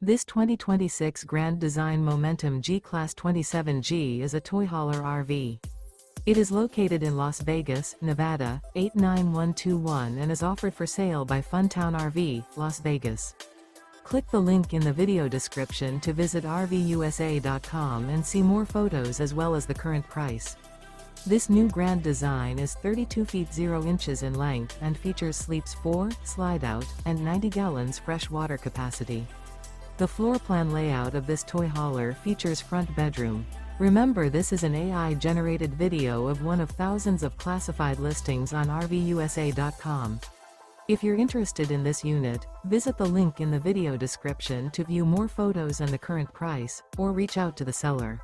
This 2026 Grand Design Momentum G-Class 27G is a toy hauler RV. It is located in Las Vegas, Nevada, 89121 and is offered for sale by Funtown RV, Las Vegas. Click the link in the video description to visit RVUSA.com and see more photos as well as the current price. This new Grand Design is 32 feet 0 inches in length and features sleeps 4, slide-out, and 90 gallons fresh water capacity. The floor plan layout of this toy hauler features front bedroom. Remember, this is an AI-generated video of one of thousands of classified listings on RVUSA.com. If you're interested in this unit, visit the link in the video description to view more photos and the current price, or reach out to the seller.